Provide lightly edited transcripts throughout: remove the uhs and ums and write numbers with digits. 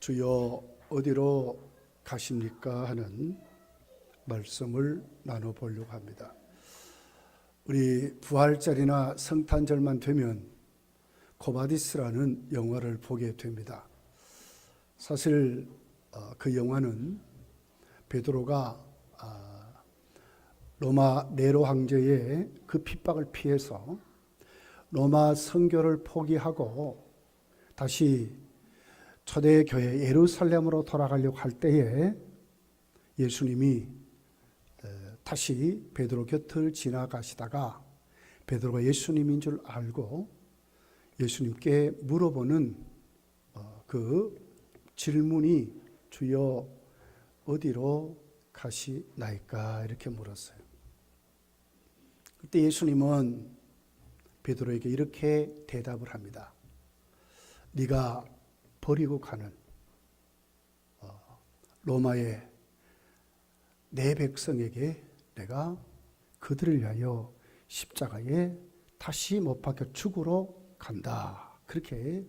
주여 어디로 가십니까 하는 말씀을 나눠보려고 합니다. 우리 부활절이나 성탄절만 되면 코바디스라는 영화를 보게 됩니다. 사실 그 영화는 베드로가 로마 네로 황제의 그 핍박을 피해서 로마 선교를 포기하고 다시 초대교회 예루살렘으로 돌아가려고 할 때에 예수님이 다시 베드로 곁을 지나가시다가 베드로가 예수님인 줄 알고 예수님께 물어보는 그 질문이 주여 어디로 가시나이까 이렇게 물었어요. 그때 예수님은 베드로에게 이렇게 대답을 합니다. 네가 버리고 가는 로마의 내 백성에게 내가 그들을 위하여 십자가에 다시 못 박혀 죽으러 간다. 그렇게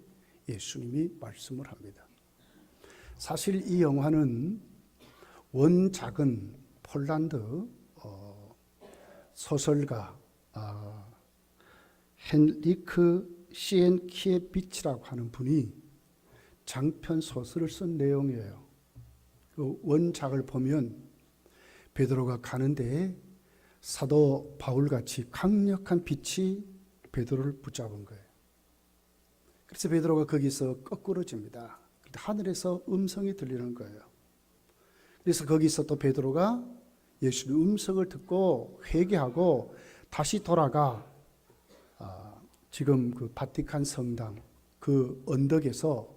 예수님이 말씀을 합니다. 사실 이 영화는 원작은 폴란드 소설가 헨리크 시엔키에비치라고 하는 분이 장편 소설을 쓴 내용이에요. 그 원작을 보면 베드로가 가는데 사도 바울같이 강력한 빛이 베드로를 붙잡은 거예요. 그래서 베드로가 거기서 거꾸러집니다. 하늘에서 음성이 들리는 거예요. 그래서 거기서 또 베드로가 예수의 음성을 듣고 회개하고 다시 돌아가 지금 그 바티칸 성당 그 언덕에서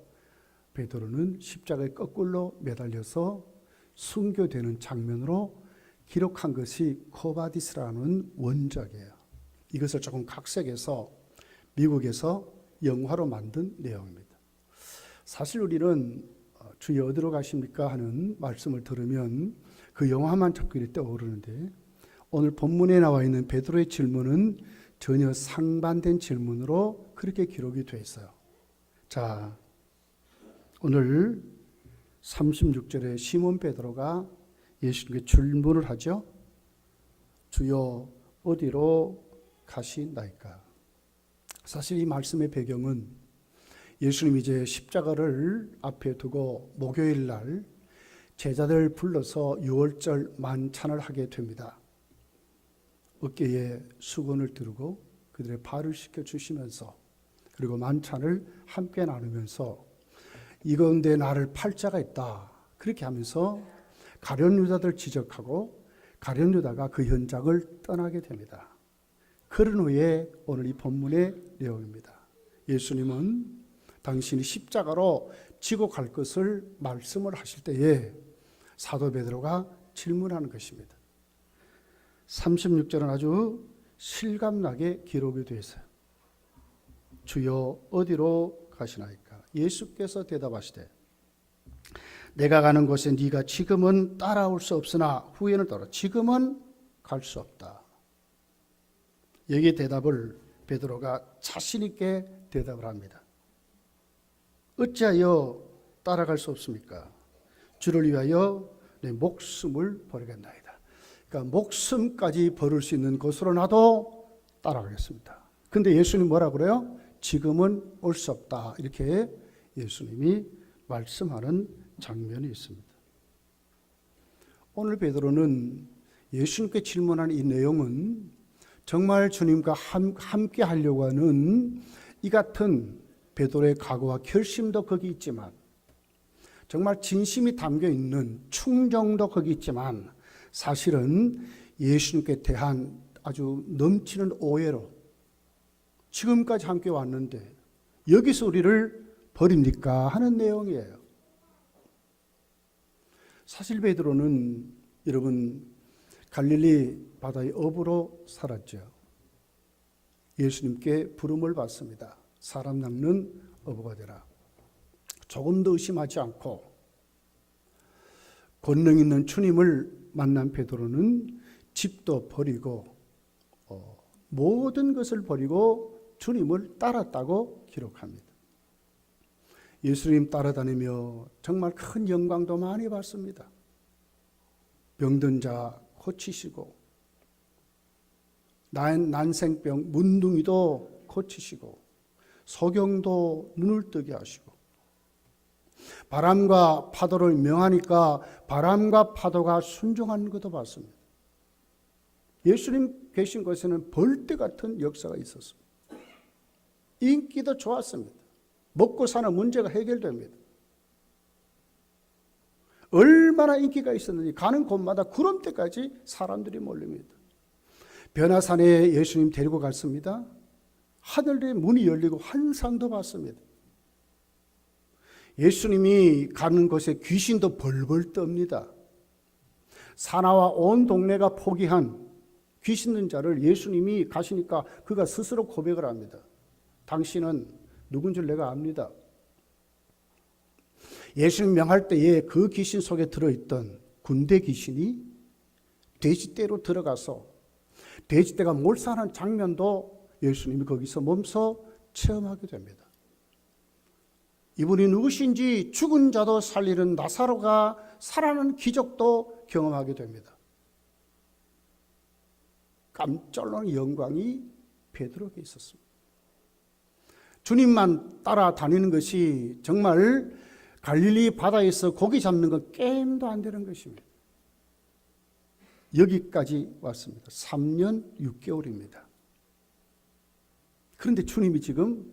베드로는 십자가에 거꾸로 매달려서 순교되는 장면으로 기록한 것이 코바디스라는 원작이에요. 이것을 조금 각색해서 미국에서 영화로 만든 내용입니다. 사실 우리는 주여 어디로 가십니까 하는 말씀을 들으면 그 영화만 자꾸 이렇게 떠오르는데 오늘 본문에 나와 있는 베드로의 질문은 전혀 상반된 질문으로 그렇게 기록이 되어 있어요. 자, 오늘 36절에 시몬 베드로가 예수님께 질문을 하죠. 주여 어디로 가시나이까? 사실 이 말씀의 배경은 예수님이 이제 십자가를 앞에 두고 목요일 날 제자들 불러서 유월절 만찬을 하게 됩니다. 어깨에 수건을 두르고 그들의 발을 씻겨주시면서 그리고 만찬을 함께 나누면서 이 가운데 나를 팔 자가 있다. 그렇게 하면서 가룟 유다를 지적하고 가룟 유다가 그 현장을 떠나게 됩니다. 그런 후에 오늘 이 본문의 내용입니다. 예수님은 당신이 십자가로 지고 갈 것을 말씀을 하실 때에 사도 베드로가 질문하는 것입니다. 36절은 아주 실감나게 기록이 되어 있어요. 주여 어디로 가시나이까? 예수께서 대답하시되 내가 가는 곳에 네가 지금은 따라올 수 없으나 후에는 따라 지금은 갈 수 없다. 여기에 대답을 베드로가 자신 있게 대답을 합니다. 어찌하여 따라갈 수 없습니까? 주를 위하여 내 목숨을 버리겠나이다. 그러니까 목숨까지 버릴 수 있는 곳으로 나도 따라가겠습니다. 근데 예수님 뭐라 그래요? 지금은 올 수 없다. 이렇게 예수님이 말씀하는 장면이 있습니다. 오늘 베드로는 예수님께 질문한 이 내용은 정말 주님과 함께 하려고 하는 이 같은 베드로의 각오와 결심도 거기 있지만 정말 진심이 담겨 있는 충정도 거기 있지만 사실은 예수님께 대한 아주 넘치는 오해로 지금까지 함께 왔는데 여기서 우리를 버립니까? 하는 내용이에요. 사실 베드로는 여러분 갈릴리 바다의 어부로 살았죠. 예수님께 부름을 받습니다. 사람 낚는 어부가 되라. 조금도 의심하지 않고 권능 있는 주님을 만난 베드로는 집도 버리고 모든 것을 버리고 주님을 따랐다고 기록합니다. 예수님 따라다니며 정말 큰 영광도 많이 받습니다. 병든 자 고치시고 난생병 문둥이도 고치시고 소경도 눈을 뜨게 하시고 바람과 파도를 명하니까 바람과 파도가 순종하는 것도 봤습니다. 예수님 계신 곳에는 벌떼 같은 역사가 있었습니다. 인기도 좋았습니다. 먹고 사는 문제가 해결됩니다. 얼마나 인기가 있었는지 가는 곳마다 구름대까지 사람들이 몰립니다. 변화산에 예수님 데리고 갔습니다. 하늘의 문이 열리고 환상도 봤습니다. 예수님이 가는 곳에 귀신도 벌벌 떱니다. 사나와 온 동네가 포기한 귀신 있는 자를 예수님이 가시니까 그가 스스로 고백을 합니다. 당신은 누군 줄 내가 압니다. 예수님 명할 때에 그 귀신 속에 들어있던 군대 귀신이 돼지떼로 들어가서 돼지떼가 몰살하는 장면도 예수님이 거기서 몸소 체험하게 됩니다. 이분이 누구신지 죽은 자도 살리는 나사로가 살아나는 기적도 경험하게 됩니다. 깜짝 놀라는 영광이 베드로에게 있었습니다. 주님만 따라다니는 것이 정말 갈릴리 바다에서 고기 잡는 건 게임도 안 되는 것입니다. 여기까지 왔습니다. 3년 6개월입니다. 그런데 주님이 지금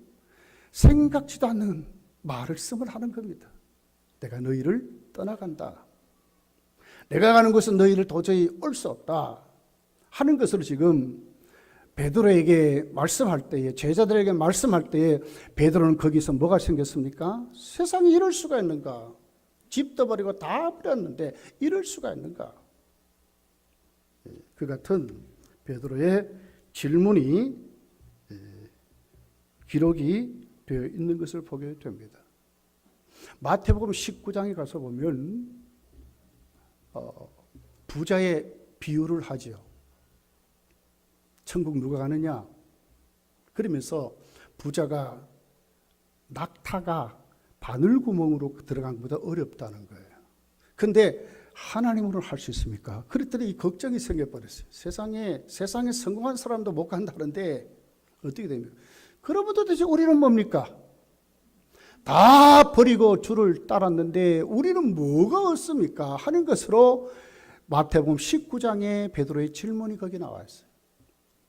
생각지도 않는 말씀을 하는 겁니다. 내가 너희를 떠나간다. 내가 가는 곳은 너희를 도저히 올 수 없다 하는 것을 지금 베드로에게 말씀할 때에, 제자들에게 말씀할 때에 베드로는 거기서 뭐가 생겼습니까? 세상에 이럴 수가 있는가? 집도 버리고 다 버렸는데 이럴 수가 있는가? 그 같은 베드로의 질문이 기록이 되어 있는 것을 보게 됩니다. 마태복음 19장에 가서 보면 부자의 비유를 하지요. 천국 누가 가느냐? 그러면서 부자가 낙타가 바늘구멍으로 들어간 것보다 어렵다는 거예요. 그런데 하나님으로는 할 수 있습니까? 그랬더니 이 걱정이 생겨버렸어요. 세상에 성공한 사람도 못 간다는데 어떻게 됩니까? 그러면 도대체 우리는 뭡니까? 다 버리고 주를 따랐는데 우리는 뭐가 없습니까? 하는 것으로 마태복음 19장에 베드로의 질문이 거기 나와 있어요.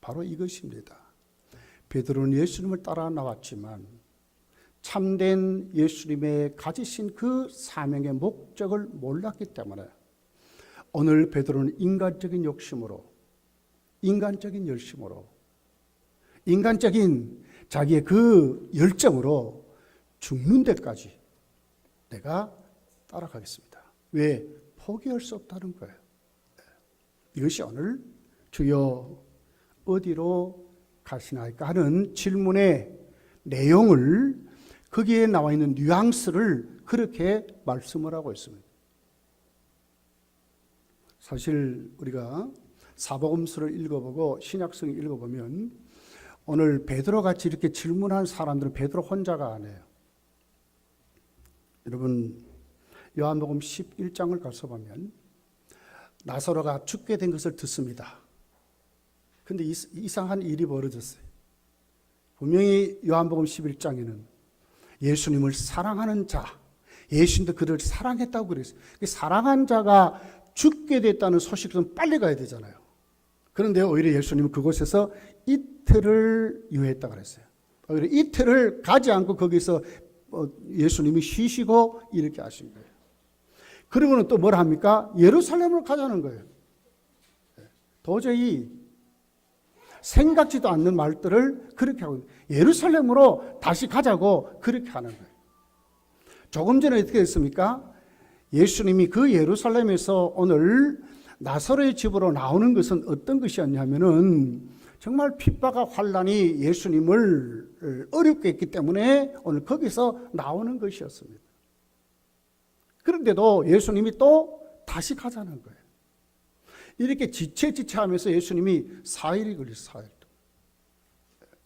바로 이것입니다. 베드로는 예수님을 따라 나왔지만 참된 예수님의 가지신 그 사명의 목적을 몰랐기 때문에 오늘 베드로는 인간적인 욕심으로, 인간적인 열심으로, 인간적인 자기의 그 열정으로 죽는 데까지 내가 따라가겠습니다. 왜? 포기할 수 없다는 거예요. 이것이 오늘 주여 어디로 가시나이까 하는 질문의 내용을, 거기에 나와 있는 뉘앙스를 그렇게 말씀을 하고 있습니다. 사실 우리가 사복음서를 읽어보고 신약성을 읽어보면 오늘 베드로같이 이렇게 질문한 사람들은 베드로 혼자가 아니에요. 여러분 요한복음 11장을 가서 보면 나사로가 죽게 된 것을 듣습니다. 그런데 이상한 일이 벌어졌어요. 분명히 요한복음 11장에는 예수님을 사랑하는 자, 예수님도 그를 사랑했다고 그랬어요. 사랑한 자가 죽게 됐다는 소식은 빨리 가야 되잖아요. 그런데 오히려 예수님은 그곳에서 이틀을 유예했다고 그랬어요. 오히려 이틀을 가지 않고 거기서 예수님이 쉬시고 이렇게 하신 거예요. 그러고는 또 뭘 합니까? 예루살렘으로 가자는 거예요. 도저히 생각지도 않는 말들을 그렇게 하고 예루살렘으로 다시 가자고 그렇게 하는 거예요. 조금 전에 어떻게 됐습니까? 예수님이 그 예루살렘에서 오늘 나사로의 집으로 나오는 것은 어떤 것이었냐면은 정말 핍박과 환란이 예수님을 어렵게 했기 때문에 오늘 거기서 나오는 것이었습니다. 그런데도 예수님이 또 다시 가자는 거예요. 이렇게 지체하면서 예수님이 4일이 걸렸어요. 4일.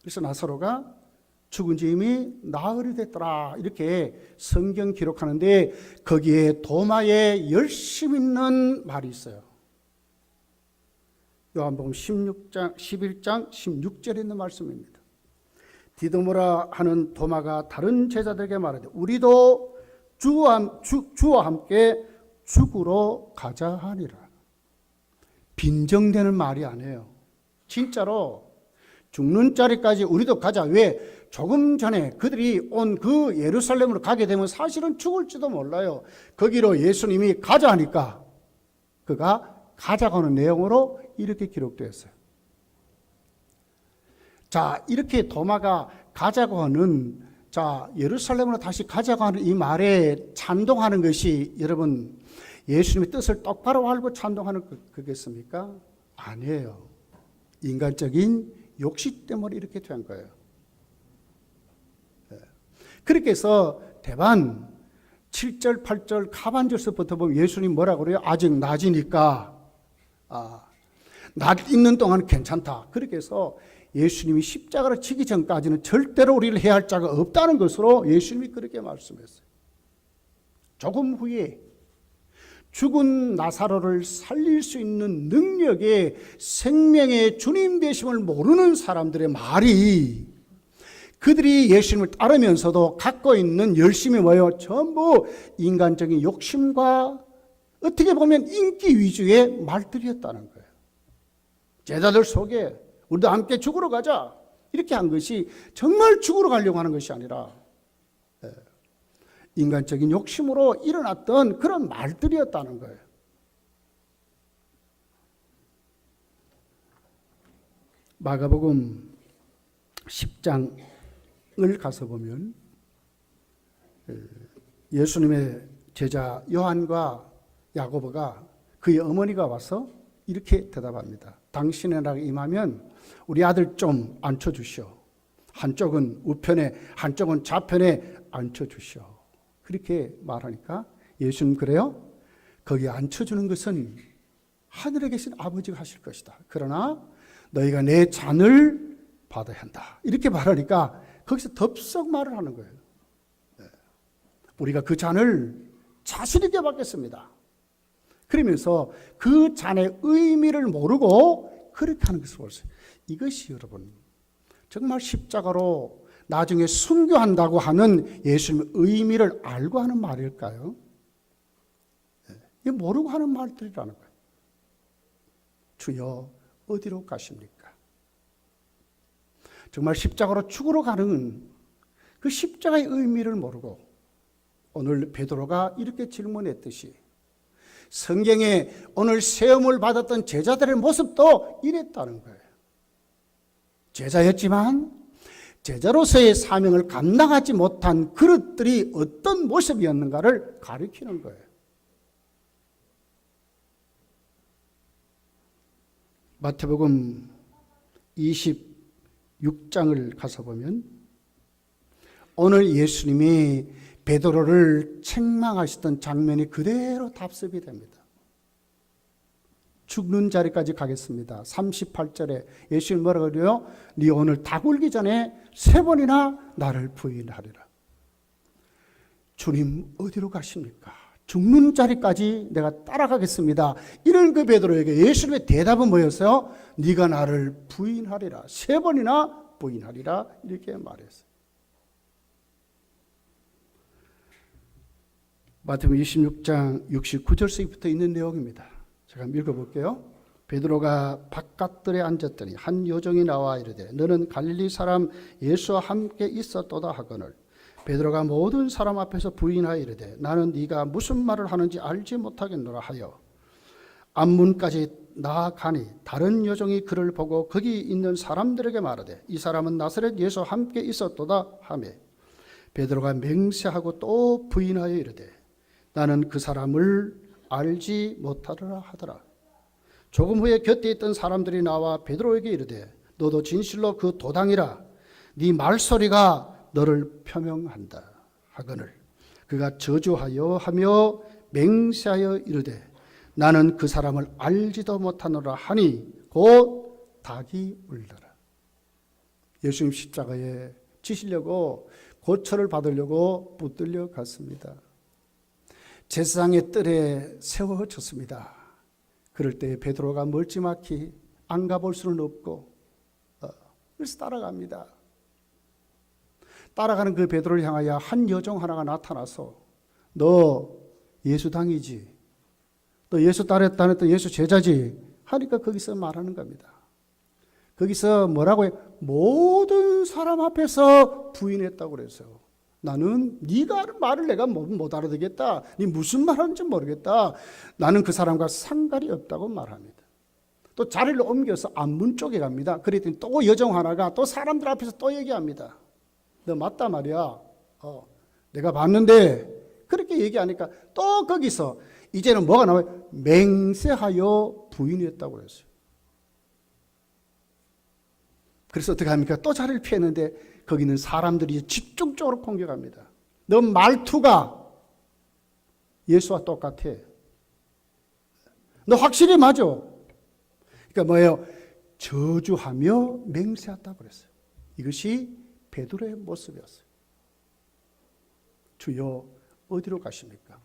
그래서 나사로가 죽은 지 이미 나흘이 됐더라. 이렇게 성경 기록하는데 거기에 도마에 열심 있는 말이 있어요. 요한복음 11장 16절에 있는 말씀입니다. 디도모라 하는 도마가 다른 제자들에게 말하되 우리도 주와 함께 죽으러 가자 하니라. 빈정되는 말이 아니에요. 진짜로 죽는 자리까지 우리도 가자. 왜? 조금 전에 그들이 온 그 예루살렘으로 가게 되면 사실은 죽을지도 몰라요. 거기로 예수님이 가자 하니까 그가 가자고 하는 내용으로 이렇게 기록되었어요. 자, 이렇게 도마가 가자고 하는, 자, 예루살렘으로 다시 가자고 하는 이 말에 찬동하는 것이 여러분 예수님의 뜻을 똑바로 알고 찬동하는 그겠습니까? 아니에요. 인간적인 욕심 때문에 이렇게 된 거예요. 그렇게 해서 대반 7절, 8절, 하반절서부터 보면 예수님 뭐라고 그래요? 아직 낮이니까 낮 있는 동안 괜찮다. 그렇게 해서 예수님이 십자가를 지기 전까지는 절대로 우리를 해할 자가 없다는 것으로 예수님이 그렇게 말씀했어요. 조금 후에 죽은 나사로를 살릴 수 있는 능력의 생명의 주님 되심을 모르는 사람들의 말이 그들이 예수님을 따르면서도 갖고 있는 열심이 뭐예요? 전부 인간적인 욕심과 어떻게 보면 인기 위주의 말들이었다는 거예요. 제자들 속에 우리도 함께 죽으러 가자 이렇게 한 것이 정말 죽으러 가려고 하는 것이 아니라 인간적인 욕심으로 일어났던 그런 말들이었다는 거예요. 마가복음 10장을 가서 보면 예수님의 제자 요한과 야고보가 그의 어머니가 와서 이렇게 대답합니다. 당신의 나라가 임하면 우리 아들 좀 앉혀주시오. 한쪽은 우편에 한쪽은 좌편에 앉혀주시오. 그렇게 말하니까 예수님 그래요? 거기 앉혀주는 것은 하늘에 계신 아버지가 하실 것이다. 그러나 너희가 내 잔을 받아야 한다. 이렇게 말하니까 거기서 덥석 말을 하는 거예요. 우리가 그 잔을 자신 있게 받겠습니다. 그러면서 그 잔의 의미를 모르고 그렇게 하는 것을 보세요. 이것이 여러분 정말 십자가로 나중에 순교한다고 하는 예수님의 의미를 알고 하는 말일까요? 이게 모르고 하는 말들이라는 거예요. 주여 어디로 가십니까? 정말 십자가로 죽으러 가는 그 십자가의 의미를 모르고 오늘 베드로가 이렇게 질문했듯이 성경에 오늘 세움을 받았던 제자들의 모습도 이랬다는 거예요. 제자였지만 제자로서의 사명을 감당하지 못한 그릇들이 어떤 모습이었는가를 가리키는 거예요. 마태복음 26장을 가서 보면 오늘 예수님이 베드로를 책망하시던 장면이 그대로 답습이 됩니다. 죽는 자리까지 가겠습니다. 38절에 예수님 뭐라고 그래요? 네 오늘 다 굴기 전에 3번이나 나를 부인하리라. 주님 어디로 가십니까? 죽는 자리까지 내가 따라가겠습니다. 이런 그 베드로에게 예수님의 대답은 뭐였어요? 네가 나를 부인하리라. 3번이나 부인하리라. 이렇게 말했어요. 마태복음 26장 69절서부터 있는 내용입니다. 제가 한번 읽어볼게요. 베드로가 바깥들에 앉았더니 한 요정이 나와 이르되 너는 갈릴리 사람 예수와 함께 있었도다 하거늘 베드로가 모든 사람 앞에서 부인하여 이르되 나는 네가 무슨 말을 하는지 알지 못하겠노라 하여 앞문까지 나아가니 다른 요정이 그를 보고 거기 있는 사람들에게 말하되 이 사람은 나사렛 예수와 함께 있었도다 하며 베드로가 맹세하고 또 부인하여 이르되 나는 그 사람을 알지 못하리라 하더라. 조금 후에 곁에 있던 사람들이 나와 베드로에게 이르되 너도 진실로 그 도당이라 네 말소리가 너를 표명한다 하거늘 그가 저주하여 하며 맹세하여 이르되 나는 그 사람을 알지도 못하노라 하니 곧 닭이 울더라. 예수님 십자가에 치시려고 고초를 받으려고 붙들려 갔습니다. 제사장의 뜰에 세워졌습니다. 그럴 때 베드로가 멀찌마키 안 가볼 수는 없고 그래서 따라갑니다. 따라가는 그 베드로를 향하여 한 여종 하나가 나타나서 너 예수 당이지? 너 예수 따랐다 했던 예수 제자지? 하니까 거기서 말하는 겁니다. 거기서 뭐라고 해? 모든 사람 앞에서 부인했다고 그랬어요. 나는 네가 하는 말을 내가 못 알아듣겠다. 네 무슨 말하는지 모르겠다. 나는 그 사람과 상관이 없다고 말합니다. 또 자리를 옮겨서 앞문 쪽에 갑니다. 그랬더니 또 여종 하나가 또 사람들 앞에서 또 얘기합니다. 너 맞다 말이야. 내가 봤는데 그렇게 얘기하니까 또 거기서 이제는 뭐가 나와요? 맹세하여 부인했다고 그랬어요. 그래서 어떻게 합니까? 또 자리를 피했는데 거기는 사람들이 집중적으로 공격합니다. 너 말투가 예수와 똑같아. 너 확실히 맞아. 그러니까 뭐예요? 저주하며 맹세했다고 그랬어요. 이것이 베드로의 모습이었어요. 주여 어디로 가십니까?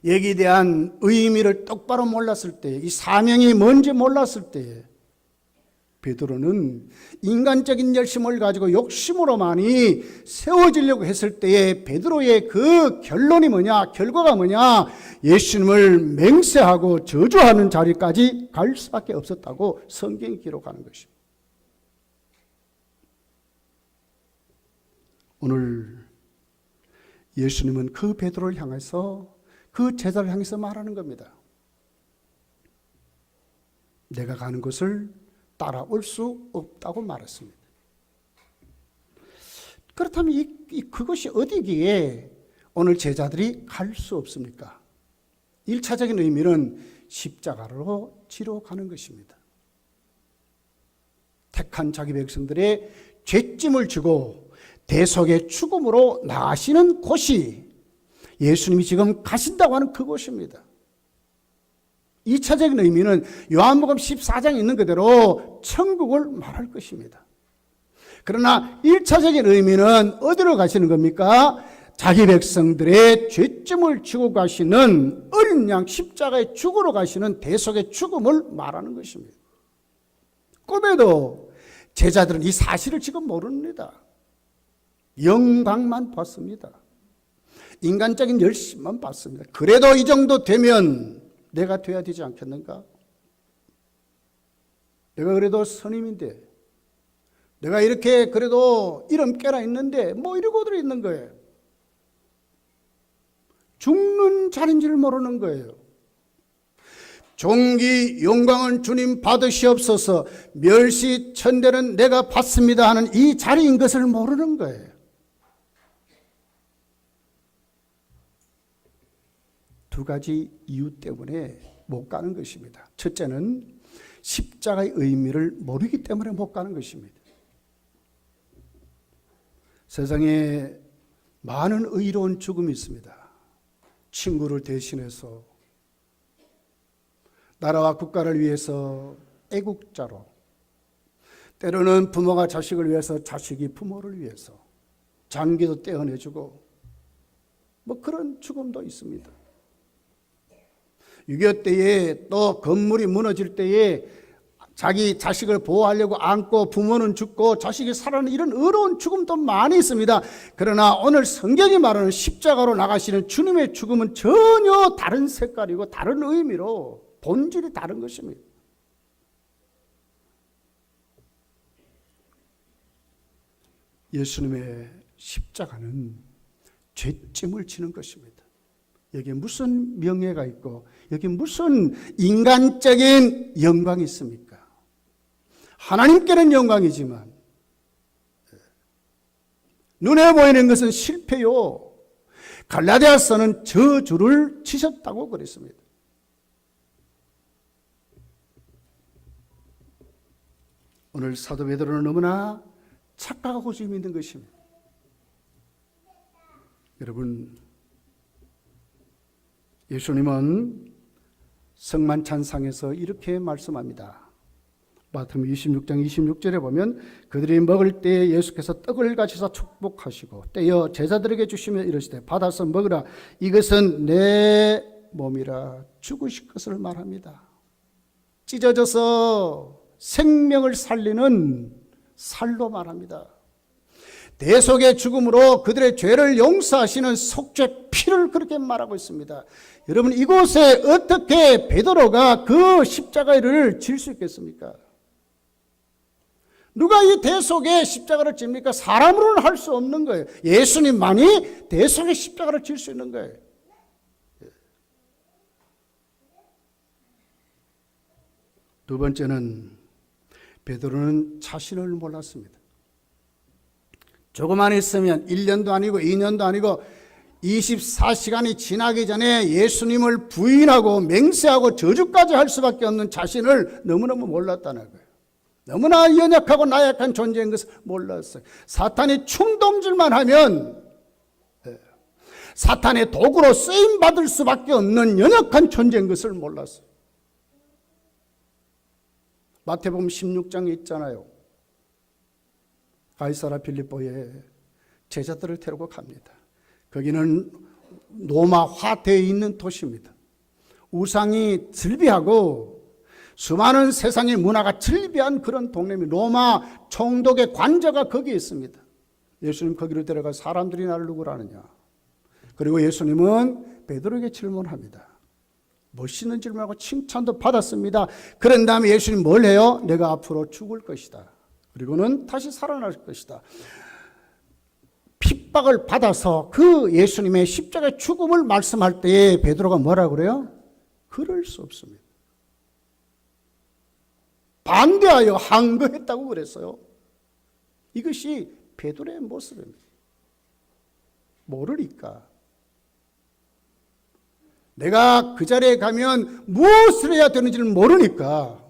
여기에 대한 의미를 똑바로 몰랐을 때, 이 사명이 뭔지 몰랐을 때 베드로는 인간적인 열심을 가지고 욕심으로만이 세워지려고 했을 때에 베드로의 그 결론이 뭐냐, 결과가 뭐냐, 예수님을 맹세하고 저주하는 자리까지 갈 수밖에 없었다고 성경이 기록하는 것입니다. 오늘 예수님은 그 베드로를 향해서, 그 제자를 향해서 말하는 겁니다. 내가 가는 곳을 따라올 수 없다고 말했습니다. 그렇다면 그것이 어디기에 오늘 제자들이 갈 수 없습니까? 1차적인 의미는 십자가로 지러 가는 것입니다. 택한 자기 백성들의 죄짐을 지고 대속의 죽음으로 나가시는 곳이 예수님이 지금 가신다고 하는 그곳입니다. 2차적인 의미는 요한복음 14장에 있는 그대로 천국을 말할 것입니다. 그러나 1차적인 의미는 어디로 가시는 겁니까? 자기 백성들의 죄짐을 지고 가시는 어린 양 십자가의 죽으러 가시는 대속의 죽음을 말하는 것입니다. 꿈에도 제자들은 이 사실을 지금 모릅니다. 영광만 봤습니다. 인간적인 열심만 봤습니다. 그래도 이 정도 되면 내가 돼야 되지 않겠는가? 내가 그래도 선임인데, 내가 이렇게 그래도 이름 깨나 있는데 뭐 이러고들 있는 거예요. 죽는 자리인지를 모르는 거예요. 존귀 영광은 주님 받으시옵소서, 멸시 천대는 내가 받습니다 하는 이 자리인 것을 모르는 거예요. 두 가지 이유 때문에 못 가는 것입니다. 첫째는 십자가의 의미를 모르기 때문에 못 가는 것입니다. 세상에 많은 의로운 죽음이 있습니다. 친구를 대신해서, 나라와 국가를 위해서 애국자로, 때로는 부모가 자식을 위해서, 자식이 부모를 위해서 장기도 떼어내주고, 뭐 그런 죽음도 있습니다. 6.25 때에 또 건물이 무너질 때에 자기 자식을 보호하려고 안고 부모는 죽고 자식이 살아나는 이런 어려운 죽음도 많이 있습니다. 그러나 오늘 성경이 말하는 십자가로 나가시는 주님의 죽음은 전혀 다른 색깔이고 다른 의미로 본질이 다른 것입니다. 예수님의 십자가는 죄짐을 지는 것입니다. 여기에 무슨 명예가 있고 여기 무슨 인간적인 영광이 있습니까? 하나님께는 영광이지만 눈에 보이는 것은 실패요. 갈라디아서는 저주를 치셨다고 그랬습니다. 오늘 사도 베드로는 너무나 착각하고 지금 있는 것입니다. 여러분, 예수님은 성만찬상에서 이렇게 말씀합니다. 마태복음 26장 26절에 보면 그들이 먹을 때에 예수께서 떡을 가지사 축복하시고 떼어 제자들에게 주시며 이르시되 받아서 먹으라 이것은 내 몸이라 죽으실 것을 말합니다. 찢어져서 생명을 살리는 살로 말합니다. 대속의 죽음으로 그들의 죄를 용서하시는 속죄 피를 그렇게 말하고 있습니다. 여러분, 이곳에 어떻게 베드로가 그 십자가를 질 수 있겠습니까? 누가 이 대속의 십자가를 집니까? 사람으로는 할 수 없는 거예요. 예수님만이 대속의 십자가를 질 수 있는 거예요. 두 번째는 베드로는 자신을 몰랐습니다. 조금만 있으면 1년도 아니고 2년도 아니고 24시간이 지나기 전에 예수님을 부인하고 맹세하고 저주까지 할 수밖에 없는 자신을 너무너무 몰랐다는 거예요. 너무나 연약하고 나약한 존재인 것을 몰랐어요. 사탄이 충동질만 하면 사탄의 도구로 쓰임받을 수밖에 없는 연약한 존재인 것을 몰랐어요. 마태복음 16장에 있잖아요. 가이사라 빌립보에 제자들을 데리고 갑니다. 거기는 로마 화대에 있는 도시입니다. 우상이 즐비하고 수많은 세상의 문화가 즐비한 그런 동네입니다. 로마 총독의 관저가 거기에 있습니다. 예수님 거기로 데려가 사람들이 나를 누구라 하느냐. 그리고 예수님은 베드로에게 질문합니다. 멋있는 질문하고 칭찬도 받았습니다. 그런 다음에 예수님 뭘 해요? 내가 앞으로 죽을 것이다. 그리고는 다시 살아날 것이다. 핍박을 받아서 그 예수님의 십자가의 죽음을 말씀할 때에 베드로가 뭐라 그래요? 그럴 수 없습니다. 반대하여 항거했다고 그랬어요. 이것이 베드로의 모습입니다. 모르니까. 내가 그 자리에 가면 무엇을 해야 되는지를 모르니까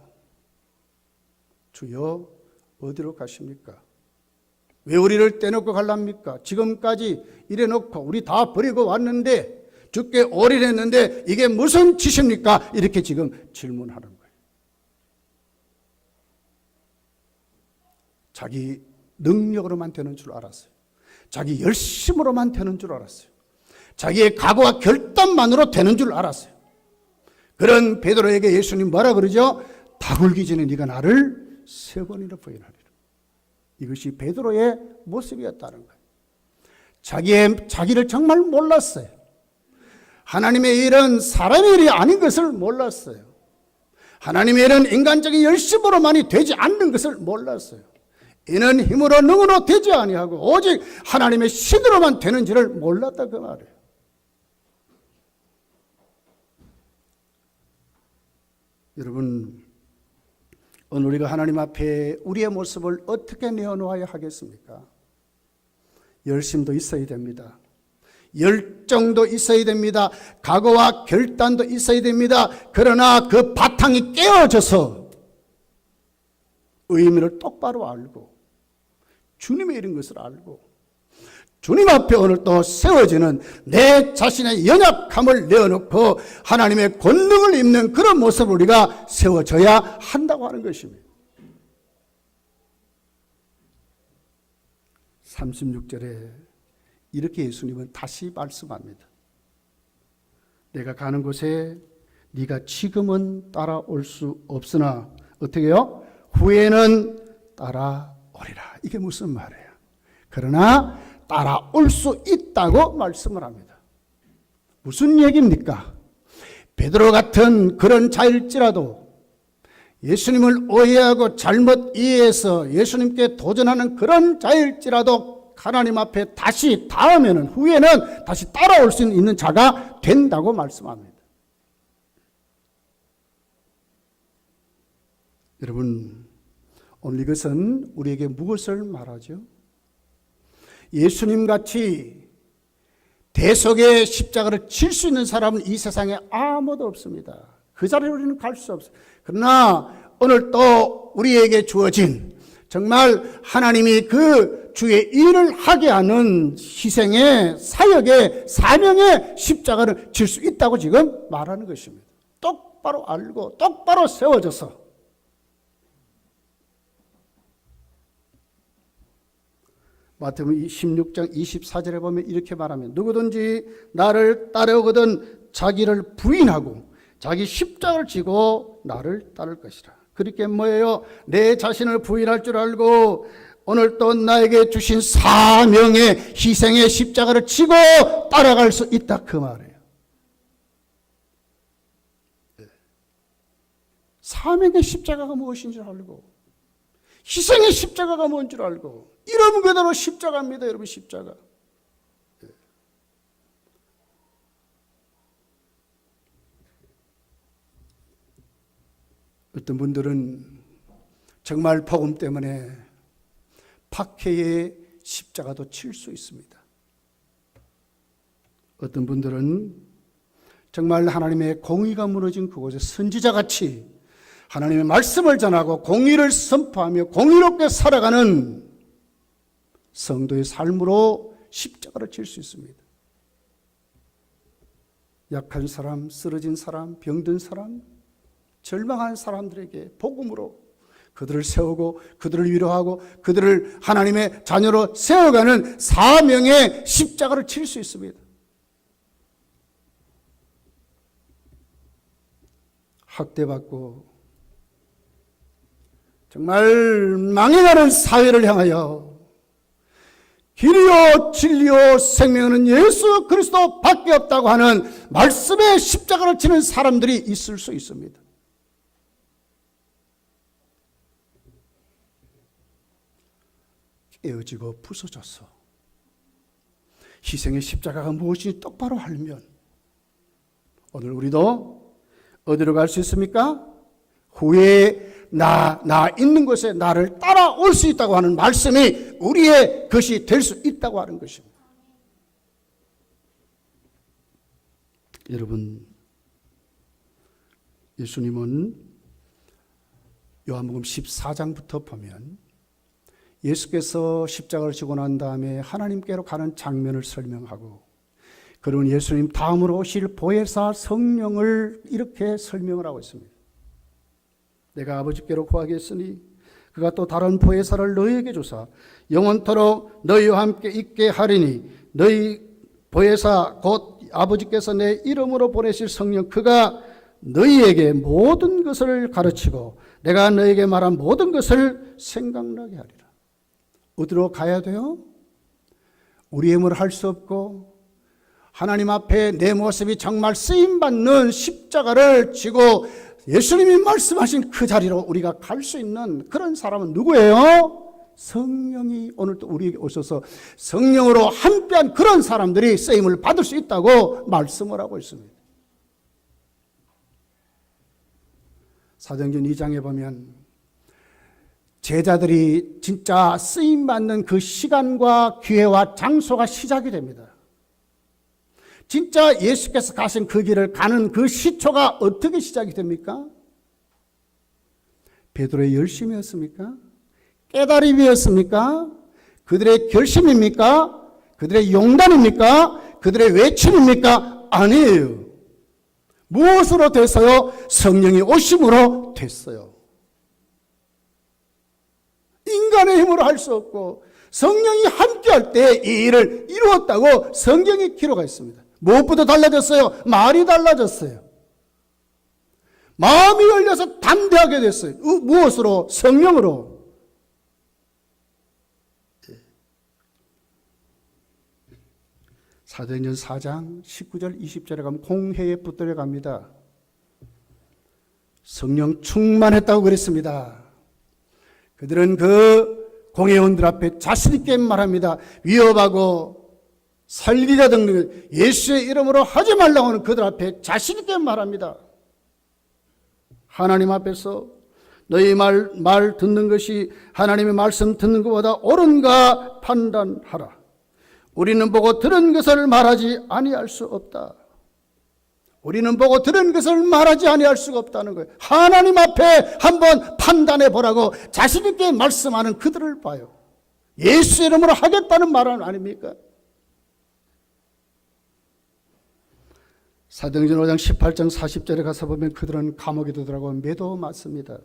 주여 어디로 가십니까? 왜 우리를 떼놓고 갈랍니까? 지금까지 이래놓고 우리 다 버리고 왔는데 주께 올인했는데 이게 무슨 짓입니까? 이렇게 지금 질문하는 거예요. 자기 능력으로만 되는 줄 알았어요. 자기 열심으로만 되는 줄 알았어요. 자기의 각오와 결단만으로 되는 줄 알았어요. 그런 베드로에게 예수님 뭐라 그러죠? 다 굴기 전에 네가 나를 3번이나 부인하리라. 이것이 베드로의 모습이었다는 거예요. 자기를 정말 몰랐어요. 하나님의 일은 사람의 일이 아닌 것을 몰랐어요. 하나님의 일은 인간적인 열심으로만이 되지 않는 것을 몰랐어요. 이는 힘으로 능으로 되지 아니하고 오직 하나님의 신으로만 되는지를 몰랐다 그 말이에요. 여러분, 오늘 우리가 하나님 앞에 우리의 모습을 어떻게 내어놓아야 하겠습니까? 열심도 있어야 됩니다. 열정도 있어야 됩니다. 각오와 결단도 있어야 됩니다. 그러나 그 바탕이 깨어져서 의미를 똑바로 알고 주님의 이런 것을 알고 주님 앞에 오늘 또 세워지는 내 자신의 연약함을 내어놓고 하나님의 권능을 입는 그런 모습을 우리가 세워져야 한다고 하는 것입니다. 36절에 이렇게 예수님은 다시 말씀합니다. 내가 가는 곳에 네가 지금은 따라올 수 없으나 어떻게 해요? 후에는 따라오리라. 이게 무슨 말이에요? 그러나 따라올 수 있다고 말씀을 합니다. 무슨 얘기입니까? 베드로 같은 그런 자일지라도 예수님을 오해하고 잘못 이해해서 예수님께 도전하는 그런 자일지라도 하나님 앞에 다시 다음에는 후에는 다시 따라올 수 있는 자가 된다고 말씀합니다. 여러분, 오늘 이것은 우리에게 무엇을 말하죠? 예수님같이 대속의 십자가를 질 수 있는 사람은 이 세상에 아무도 없습니다. 그 자리에 우리는 갈 수 없어요. 그러나 오늘 또 우리에게 주어진 정말 하나님이 그 주의 일을 하게 하는 희생의 사역의 사명의 십자가를 질 수 있다고 지금 말하는 것입니다. 똑바로 알고 똑바로 세워져서 마태복음 16장 24절에 보면 이렇게 말하면 누구든지 나를 따르거든 자기를 부인하고 자기 십자가를 지고 나를 따를 것이라. 그렇게 뭐예요? 내 자신을 부인할 줄 알고 오늘 또 나에게 주신 사명의 희생의 십자가를 지고 따라갈 수 있다 그 말이에요. 사명의 십자가가 무엇인 줄 알고 희생의 십자가가 뭔 줄 알고 이름 그대로 십자가입니다. 여러분 십자가. 어떤 분들은 정말 복음 때문에 박해의 십자가도 칠 수 있습니다. 어떤 분들은 정말 하나님의 공의가 무너진 그곳에 선지자같이 하나님의 말씀을 전하고 공의를 선포하며 공의롭게 살아가는 성도의 삶으로 십자가를 칠 수 있습니다. 약한 사람, 쓰러진 사람, 병든 사람, 절망한 사람들에게 복음으로 그들을 세우고 그들을 위로하고 그들을 하나님의 자녀로 세워가는 사명의 십자가를 칠 수 있습니다. 학대받고 정말 망해가는 사회를 향하여 길이요 진리요 생명은 예수 그리스도 밖에 없다고 하는 말씀의 십자가를 치는 사람들이 있을 수 있습니다. 깨어지고 부서져서 희생의 십자가가 무엇인지 똑바로 알면 오늘 우리도 어디로 갈 수 있습니까? 후에 나 있는 곳에 나를 따라올 수 있다고 하는 말씀이 우리의 것이 될 수 있다고 하는 것입니다. 여러분, 예수님은 요한복음 14장부터 보면 예수께서 십자가를 지고 난 다음에 하나님께로 가는 장면을 설명하고 그리고 예수님 다음으로 오실 보혜사 성령을 이렇게 설명을 하고 있습니다. 내가 아버지께로 구하겠으니 그가 또 다른 보혜사를 너희에게 주사 영원토록 너희와 함께 있게 하리니 너희 보혜사 곧 아버지께서 내 이름으로 보내실 성령 그가 너희에게 모든 것을 가르치고 내가 너희에게 말한 모든 것을 생각나게 하리라. 어디로 가야 돼요? 우리의 힘으로 할 수 없고 하나님 앞에 내 모습이 정말 쓰임받는 십자가를 지고 예수님이 말씀하신 그 자리로 우리가 갈 수 있는 그런 사람은 누구예요? 성령이 오늘 또 우리에게 오셔서 성령으로 함께한 그런 사람들이 쓰임을 받을 수 있다고 말씀을 하고 있습니다. 사도행전 2장에 보면 제자들이 진짜 쓰임받는 그 시간과 기회와 장소가 시작이 됩니다. 진짜 예수께서 가신 그 길을 가는 그 시초가 어떻게 시작이 됩니까? 베드로의 열심이었습니까? 깨달음이었습니까? 그들의 결심입니까? 그들의 용단입니까? 그들의 외침입니까? 아니에요. 무엇으로 됐어요? 성령이 오심으로 됐어요. 인간의 힘으로 할 수 없고 성령이 함께할 때 이 일을 이루었다고 성경이 기록하였습니다. 무엇부터 달라졌어요? 말이 달라졌어요. 마음이 열려서 담대하게 됐어요. 무엇으로? 성령으로. 사도행전 4장 19절 20절에 가면 공회에 붙들려 갑니다. 성령 충만했다고 그랬습니다. 그들은 그 공회원들 앞에 자신 있게 말합니다. 위협하고 살기자 등등 예수의 이름으로 하지 말라고 하는 그들 앞에 자신 있게 말합니다. 하나님 앞에서 너희 말 듣는 것이 하나님의 말씀 듣는 것보다 옳은가 판단하라. 우리는 보고 들은 것을 말하지 아니할 수 없다. 우리는 보고 들은 것을 말하지 아니할 수가 없다는 거예요. 하나님 앞에 한번 판단해 보라고 자신 있게 말씀하는 그들을 봐요. 예수 이름으로 하겠다는 말은 아닙니까? 사도행전 5장 18장 40절에 가서 보면 그들은 감옥에 두더라고 매도 맞습니다.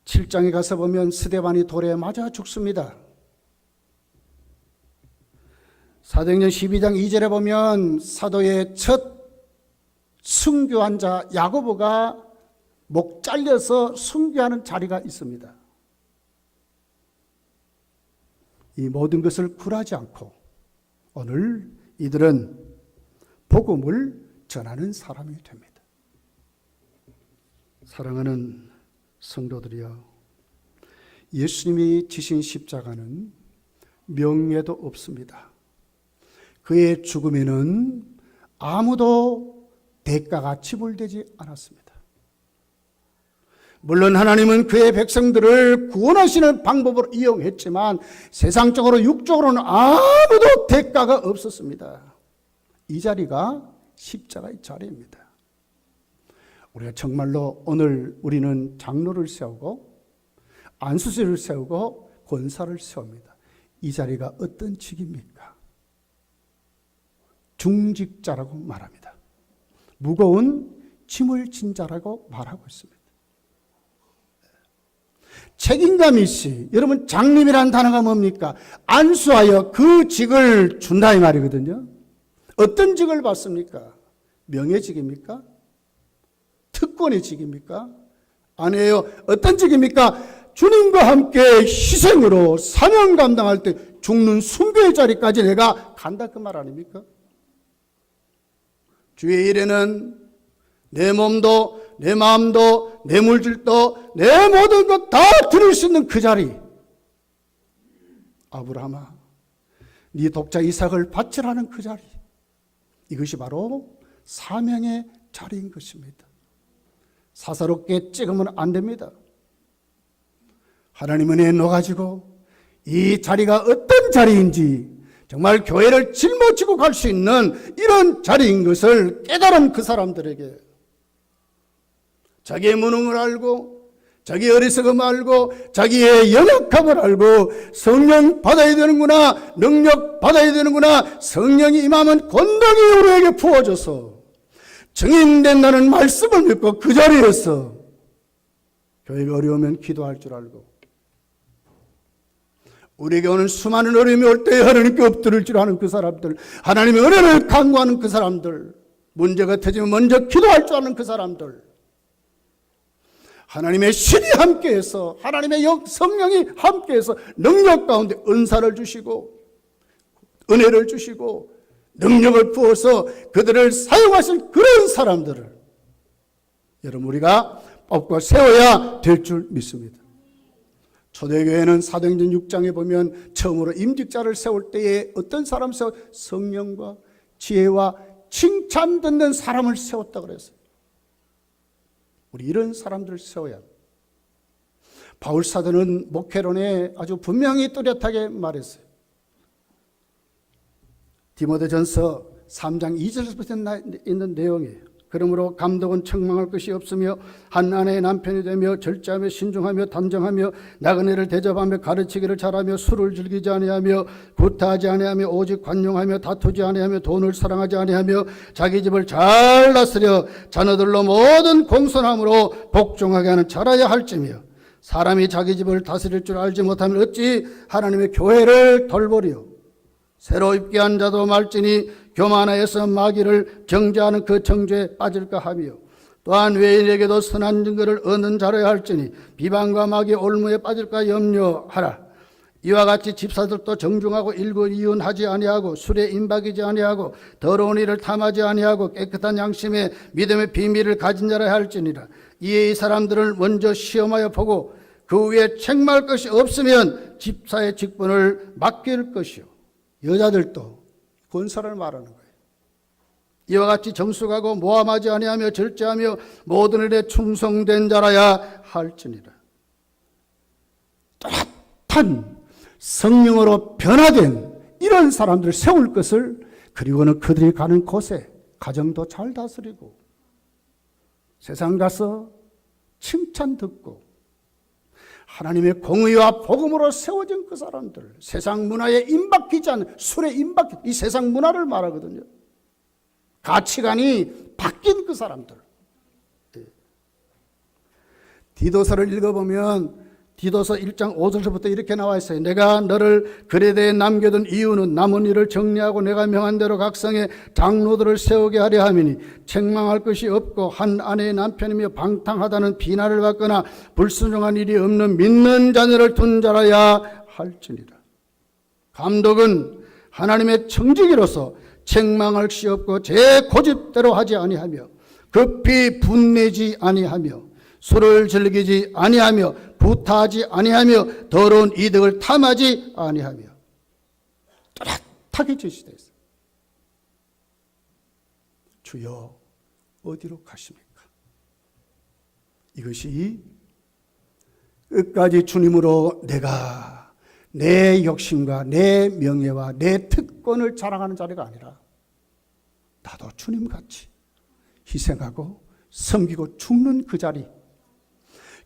7장에 가서 보면 스데반이 돌에 맞아 죽습니다. 사도행전 12장 2절에 보면 사도의 첫 순교한 자 야고보가 목 잘려서 순교하는 자리가 있습니다. 이 모든 것을 굴하지 않고 오늘 이들은 복음을 전하는 사람이 됩니다. 사랑하는 성도들이여, 예수님이 지신 십자가는 명예도 없습니다. 그의 죽음에는 아무도 대가가 지불되지 않았습니다. 물론 하나님은 그의 백성들을 구원하시는 방법으로 이용했지만 세상적으로 육적으로는 아무도 대가가 없었습니다. 이 자리가 십자가의 자리입니다. 우리가 정말로 오늘 우리는 장로를 세우고 안수제를 세우고 권사를 세웁니다. 이 자리가 어떤 직입니까? 중직자라고 말합니다. 무거운 짐을 진 자라고 말하고 있습니다. 책임감 있이, 여러분 장님이라는 단어가 뭡니까? 안수하여 그 직을 준다 이 말이거든요. 어떤 직을 받습니까? 명예직입니까? 특권의 직입니까? 아니에요. 어떤 직입니까? 주님과 함께 희생으로 사명 감당할 때 죽는 순교의 자리까지 내가 간다 그 말 아닙니까? 주의 일에는 내 몸도 내 마음도 내 물질도 내 모든 것 다 드릴 수 있는 그 자리. 아브라함아, 네 독자 이삭을 바치라는 그 자리. 이것이 바로 사명의 자리인 것입니다. 사사롭게 찍으면 안 됩니다. 하나님 은혜에 놓아가지고 이 자리가 어떤 자리인지 정말 교회를 짊어지고 갈 수 있는 이런 자리인 것을 깨달은 그 사람들에게 자기의 무능을 알고 자기의 어리석음을 알고 자기의 연약함을 알고 성령 받아야 되는구나, 능력 받아야 되는구나, 성령이 임하면 권능이 우리에게 부어져서 증인된다는 말씀을 믿고 그 자리에서 교회가 어려우면 기도할 줄 알고 우리에게 오는 수많은 어려움이 올 때 하나님께 엎드릴 줄 아는 그 사람들, 하나님의 은혜를 간구하는 그 사람들, 문제가 터지면 먼저 기도할 줄 아는 그 사람들, 하나님의 신이 함께해서 하나님의 성령이 함께해서 능력 가운데 은사를 주시고 은혜를 주시고 능력을 부어서 그들을 사용하실 그런 사람들을 여러분 우리가 뽑고 세워야 될 줄 믿습니다. 초대교회는 사도행전 6장에 보면 처음으로 임직자를 세울 때에 어떤 사람 세워? 성령과 지혜와 칭찬 듣는 사람을 세웠다 그랬어요. 우리 이런 사람들을 세워야 합니다. 바울 사도는 목회론에 아주 분명히 뚜렷하게 말했어요. 디모데전서 3장 2절부터 있는 내용이에요. 그러므로 감독은 책망할 것이 없으며 한 아내의 남편이 되며 절제하며 신중하며 단정하며 나그네를 대접하며 가르치기를 잘하며 술을 즐기지 아니하며 구타하지 아니하며 오직 관용하며 다투지 아니하며 돈을 사랑하지 아니하며 자기 집을 잘 다스려 자녀들로 모든 공손함으로 복종하게 하는 자라야 할지며 사람이 자기 집을 다스릴 줄 알지 못하면 어찌 하나님의 교회를 돌보리요. 새로 입게 한 자도 말지니 교만하여서 마귀를 정죄하는 그 정죄에 빠질까 하며 또한 외인에게도 선한 증거를 얻는 자라야 할지니 비방과 마귀의 올무에 빠질까 염려하라. 이와 같이 집사들도 정중하고 일거이윤하지 아니하고 술에 임박이지 아니하고 더러운 일을 탐하지 아니하고 깨끗한 양심에 믿음의 비밀을 가진 자라야 할지니라. 이에 이 사람들을 먼저 시험하여 보고 그 위에 책망할 것이 없으면 집사의 직분을 맡길 것이요. 여자들도 권사를 말하는 거예요. 이와 같이 정숙하고 모함하지 아니하며 절제하며 모든 일에 충성된 자라야 할지니라. 또렷한 성령으로 변화된 이런 사람들을 세울 것을, 그리고는 그들이 가는 곳에 가정도 잘 다스리고 세상 가서 칭찬 듣고 하나님의 공의와 복음으로 세워진 그 사람들, 세상 문화에 임박히지 않는, 술에 임박히, 이 세상 문화를 말하거든요. 가치관이 바뀐 그 사람들. 디도서를 읽어보면 디도서 1장 5절부터 이렇게 나와 있어요. 내가 너를 그레데에 남겨둔 이유는 남은 일을 정리하고 내가 명한 대로 각성의 장로들을 세우게 하려 함이니 책망할 것이 없고 한 아내의 남편이며 방탕하다는 비난을 받거나 불순종한 일이 없는 믿는 자녀를 둔 자라야 할지니라. 감독은 하나님의 청지기로서 책망할 것이 없고 제 고집대로 하지 아니하며 급히 분내지 아니하며 술을 즐기지 아니하며 부타하지 아니하며 더러운 이득을 탐하지 아니하며 뚜렷하게 제시되어 있어요. 주여 어디로 가십니까? 이것이 끝까지 주님으로 내가 내 욕심과 내 명예와 내 특권을 자랑하는 자리가 아니라 나도 주님같이 희생하고 섬기고 죽는 그 자리,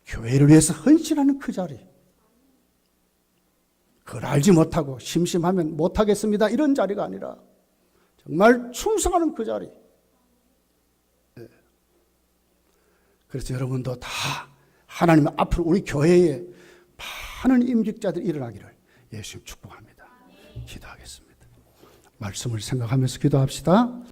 교회를 위해서 헌신하는 그 자리, 그걸 알지 못하고 심심하면 못하겠습니다 이런 자리가 아니라 정말 충성하는 그 자리. 그래서 여러분도 다 하나님 앞으로 우리 교회에 많은 임직자들이 일어나기를 예수님 축복합니다. 기도하겠습니다. 말씀을 생각하면서 기도합시다.